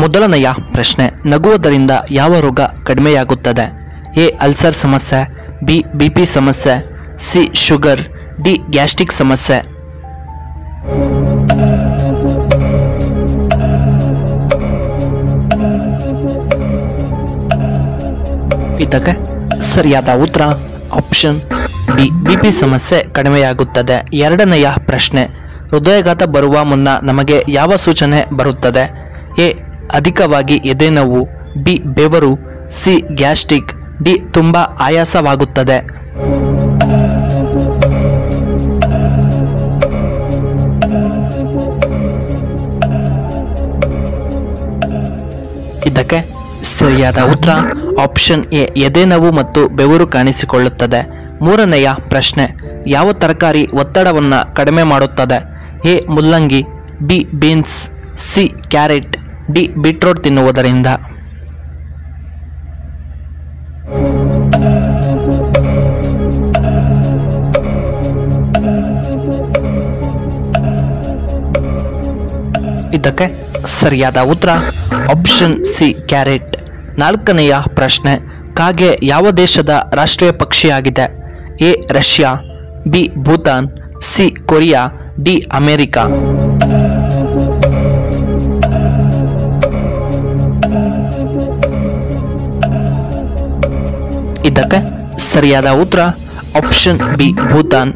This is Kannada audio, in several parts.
ಮೊದಲನೆಯ ಪ್ರಶ್ನೆ, ನಗುವುದರಿಂದ ಯಾವ ರೋಗ ಕಡಿಮೆಯಾಗುತ್ತದೆ? ಎ ಅಲ್ಸರ್ ಸಮಸ್ಯೆ, ಬಿ ಬಿಪಿ ಸಮಸ್ಯೆ, ಸಿ ಶುಗರ್, ಡಿ ಗ್ಯಾಸ್ಟ್ರಿಕ್ ಸಮಸ್ಯೆ. ಇದಕ್ಕೆ ಸರಿಯಾದ ಉತ್ತರ ಆಪ್ಷನ್ ಬಿ ಬಿಪಿ ಸಮಸ್ಯೆ ಕಡಿಮೆಯಾಗುತ್ತದೆ. ಎರಡನೆಯ ಪ್ರಶ್ನೆ, ಹೃದಯಾಘಾತ ಬರುವ ಮುನ್ನ ನಮಗೆ ಯಾವ ಸೂಚನೆ ಬರುತ್ತದೆ? ಎ ಅಧಿಕವಾಗಿ ಎದೆನೋವು, ಬಿ ಬೆವರು, ಸಿ ಗ್ಯಾಸ್ಟ್ರಿಕ್, ಡಿ ತುಂಬ ಆಯಾಸವಾಗುತ್ತದೆ. ಇದಕ್ಕೆ ಸರಿಯಾದ ಉತ್ತರ ಆಪ್ಷನ್ ಎ ಎದೆನೋವು ಮತ್ತು ಬೆವರು ಕಾಣಿಸಿಕೊಳ್ಳುತ್ತದೆ. ಮೂರನೆಯ ಪ್ರಶ್ನೆ, ಯಾವ ತರಕಾರಿ ಒತ್ತಡವನ್ನು ಕಡಿಮೆ ಮಾಡುತ್ತದೆ? ಎ ಮುಲ್ಲಂಗಿ, B beans, C carrot, D beetroot ತಿನ್ನುವುದರಿಂದ. ಇದಕ್ಕೆ ಸರಿಯಾದ ಉತ್ತರ ಆಪ್ಷನ್ ಸಿ ಕ್ಯಾರೆಟ್. ನಾಲ್ಕನೆಯ ಪ್ರಶ್ನೆ, ಕಾಗೆ ಯಾವ ದೇಶದ ರಾಷ್ಟ್ರೀಯ ಪಕ್ಷಿಯಾಗಿದೆ? A Russia, B Bhutan, C Korea, D America. ಇದಕ್ಕೆ ಸರಿಯಾದ ಉತ್ತರ ಆಪ್ಷನ್ ಬಿ ಭೂತಾನ್.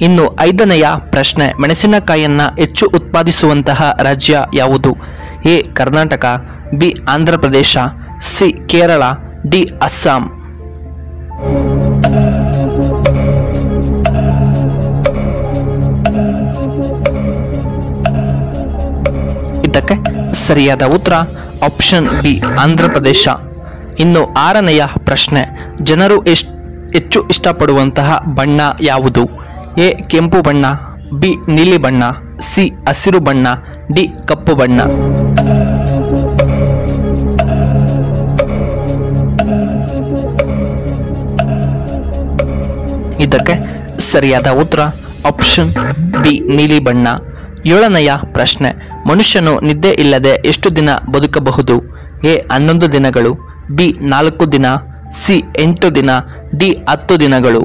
ಇನ್ನು ಐದನೆಯ ಪ್ರಶ್ನೆ, ಮೆಣಸಿನಕಾಯಿಯನ್ನು ಹೆಚ್ಚು ಉತ್ಪಾದಿಸುವಂತಹ ರಾಜ್ಯ ಯಾವುದು? A Karnataka, B Andhra Pradesh, C Kerala, D Assam. ಇದಕ್ಕೆ ಸರಿಯಾದ ಉತ್ತರ ಆಪ್ಷನ್ ಬಿ ಆಂಧ್ರ ಪ್ರದೇಶ. ಇನ್ನು ಆರನೆಯ ಪ್ರಶ್ನೆ, ಜನರು ಹೆಚ್ಚು ಇಷ್ಟಪಡುವಂತಹ ಬಣ್ಣ ಯಾವುದು? ಎ ಕೆಂಪು ಬಣ್ಣ, ಬಿ ನೀಲಿ ಬಣ್ಣ, ಸಿ ಹಸಿರು ಬಣ್ಣ, ಡಿ ಕಪ್ಪು ಬಣ್ಣ. ಇದಕ್ಕೆ ಸರಿಯಾದ ಉತ್ತರ ಆಪ್ಷನ್ ಬಿ ನೀಲಿ ಬಣ್ಣ. ಏಳನೆಯ ಪ್ರಶ್ನೆ, ಮನುಷ್ಯನು ನಿದ್ದೆ ಇಲ್ಲದೆ ಎಷ್ಟು ದಿನ ಬದುಕಬಹುದು? ಎ 11 ದಿನಗಳು, ಬಿ 4 ದಿನ, ಸಿ 8 ದಿನ, ಡಿ 10 ದಿನಗಳು.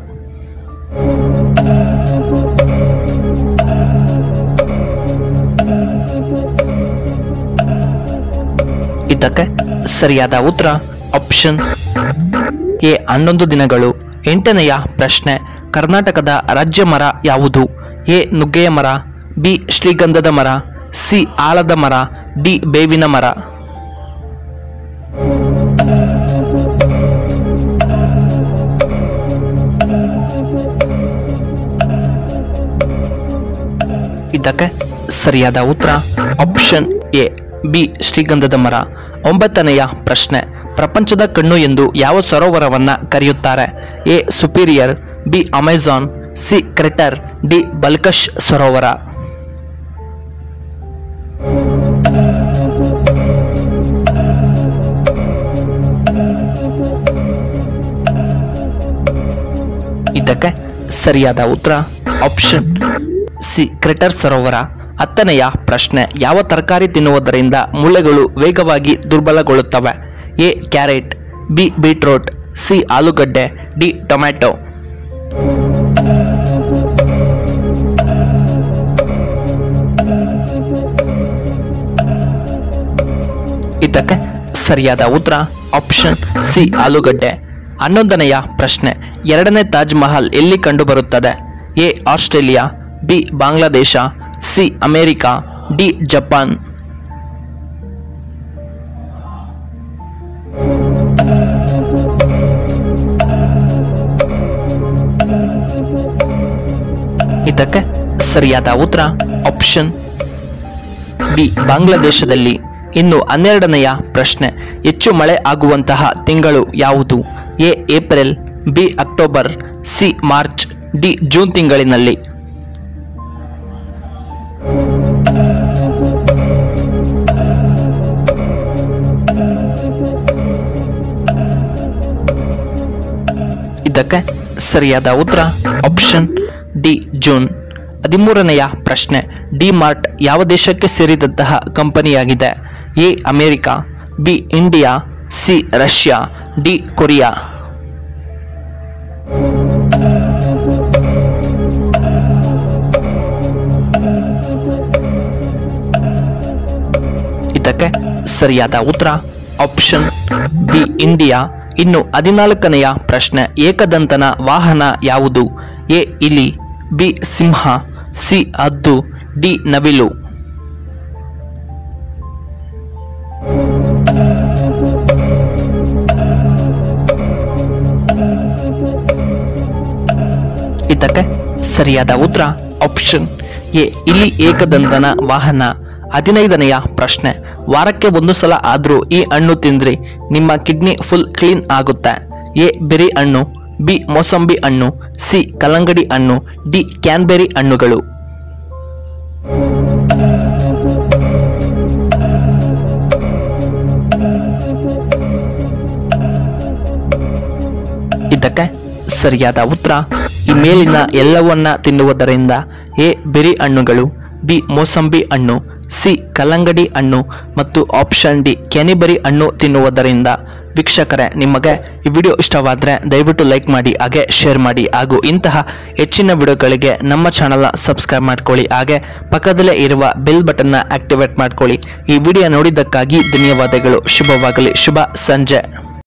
ಇದಕ್ಕೆ ಸರಿಯಾದ ಉತ್ತರ ಆಪ್ಷನ್ ಎ 11 ದಿನಗಳು. ಎಂಟನೆಯ ಪ್ರಶ್ನೆ, ಕರ್ನಾಟಕದ ರಾಜ್ಯ ಮರ ಯಾವುದು? ಎ ನುಗ್ಗೆಯ ಮರ, ಬಿ ಶ್ರೀಗಂಧದ ಮರ, ಸಿ ಆಲದ ಮರ, ಡಿ ಬೇವಿನ ಮರ. ಇದಕ್ಕೆ ಸರಿಯಾದ ಉತ್ತರ ಆಪ್ಷನ್ ಎ ಬಿ ಶ್ರೀಗಂಧದ ಮರ. ಒಂಬತ್ತನೆಯ ಪ್ರಶ್ನೆ, ಪ್ರಪಂಚದ ಕಣ್ಣು ಎಂದು ಯಾವ ಸರೋವರವನ್ನು ಕರೆಯುತ್ತಾರೆ? A Superior, B Amazon, C Crater, D Balkhash ಸರೋವರ. ಇದಕ್ಕೆ ಸರಿಯಾದ ಉತ್ತರ ಆಪ್ಷನ್ ಸಿ ಕ್ರೆಟರ್ ಸರೋವರ. ಹತ್ತನೆಯ ಪ್ರಶ್ನೆ, ಯಾವ ತರಕಾರಿ ತಿನ್ನುವುದರಿಂದ ಮೂಳೆಗಳು ವೇಗವಾಗಿ ದುರ್ಬಲಗೊಳ್ಳುತ್ತವೆ? A carrot, B beetroot, C ಆಲೂಗಡ್ಡೆ, ಡಿ ಟೊಮ್ಯಾಟೊ. ಇದಕ್ಕೆ ಸರಿಯಾದ ಉತ್ತರ ಆಪ್ಷನ್ ಸಿ ಆಲೂಗಡ್ಡೆ. 11ನೆಯ ಪ್ರಶ್ನೆ, ಎರಡನೇ ತಾಜ್ ಮಹಲ್ ಎಲ್ಲಿ ಕಂಡುಬರುತ್ತದೆ? A Australia, B Bangladesh, C America, D Japan. ಇದಕ್ಕೆ ಸರಿಯಾದ ಉತ್ತರ ಆಪ್ಷನ್ ಬಿ ಬಾಂಗ್ಲಾದೇಶದಲ್ಲಿ. ಇನ್ನು 12ನೆಯ ಪ್ರಶ್ನೆ, ಹೆಚ್ಚು ಮಳೆ ಆಗುವಂತಹ ತಿಂಗಳು ಯಾವುದು? A April, B October, C March, D June ತಿಂಗಳಿನಲ್ಲಿ. ಇದಕ್ಕೆ ಸರಿಯಾದ ಉತ್ತರ ಆಪ್ಷನ್ ಡಿ ಜೂನ್. 13ನೆಯ ಪ್ರಶ್ನೆ, ಡಿ ಮಾರ್ಟ್ ಯಾವ ದೇಶಕ್ಕೆ ಸೇರಿದಂತಹ ಕಂಪನಿಯಾಗಿದೆ? A America, B India, C Russia, D Korea. ಇದಕ್ಕೆ ಸರಿಯಾದ ಉತ್ತರ ಆಪ್ಷನ್ ಬಿ ಇಂಡಿಯಾ. ಇನ್ನು 14ನೆಯ ಪ್ರಶ್ನೆ, ಏಕದಂತನ ವಾಹನ ಯಾವುದು? ಎ ಇಲಿ, ಬಿ ಸಿಂಹ, ಸಿ ಹದ್ದು, ಡಿ ನವಿಲು. ಇದಕ್ಕೆ ಸರಿಯಾದ ಉತ್ತರ ಆಪ್ಷನ್ ಎ ಇಲಿ ಏಕದಂತನ ವಾಹನ. 15ನೆಯ ಪ್ರಶ್ನೆ, ವಾರಕ್ಕೆ 1 ಸಲ ಆದರೂ ಈ ಹಣ್ಣು ತಿಂದ್ರಿ ನಿಮ್ಮ ಕಿಡ್ನಿ ಫುಲ್ ಕ್ಲೀನ್ ಆಗುತ್ತೆ. ಎ ಬೆರಿ ಹಣ್ಣು, ಬಿ ಮೋಸಂಬಿ ಹಣ್ಣು, ಸಿ ಕಲ್ಲಂಗಡಿ ಹಣ್ಣು, ಡಿ ಕ್ಯಾನ್ಬೆರಿ ಹಣ್ಣುಗಳು. ಇದಕ್ಕೆ ಸರಿಯಾದ ಉತ್ತರ ಈ ಮೇಲಿನ ಎಲ್ಲವನ್ನ ತಿನ್ನುವುದರಿಂದ ಎ ಬೆರಿ ಹಣ್ಣುಗಳು, ಬಿ ಮೋಸಂಬಿ ಹಣ್ಣು, ಸಿ ಕಲ್ಲಂಗಡಿ ಹಣ್ಣು ಮತ್ತು ಆಪ್ಷನ್ ಡಿ ಕ್ಯಾನಿಬೆರಿ ಹಣ್ಣು ತಿನ್ನುವುದರಿಂದ. ವೀಕ್ಷಕರೇ, ನಿಮಗೆ ಈ ವಿಡಿಯೋ ಇಷ್ಟವಾದರೆ ದಯವಿಟ್ಟು ಲೈಕ್ ಮಾಡಿ, ಹಾಗೆ ಶೇರ್ ಮಾಡಿ, ಹಾಗೂ ಇಂತಹ ಹೆಚ್ಚಿನ ವಿಡಿಯೋಗಳಿಗೆ ನಮ್ಮ ಚಾನಲ್ನ ಸಬ್ಸ್ಕ್ರೈಬ್ ಮಾಡ್ಕೊಳ್ಳಿ, ಹಾಗೆ ಪಕ್ಕದಲ್ಲೇ ಇರುವ ಬೆಲ್ ಬಟನ್ನ ಆಕ್ಟಿವೇಟ್ ಮಾಡ್ಕೊಳ್ಳಿ. ಈ ವಿಡಿಯೋ ನೋಡಿದ್ದಕ್ಕಾಗಿ ಧನ್ಯವಾದಗಳು. ಶುಭವಾಗಲಿ. ಶುಭ ಸಂಜೆ.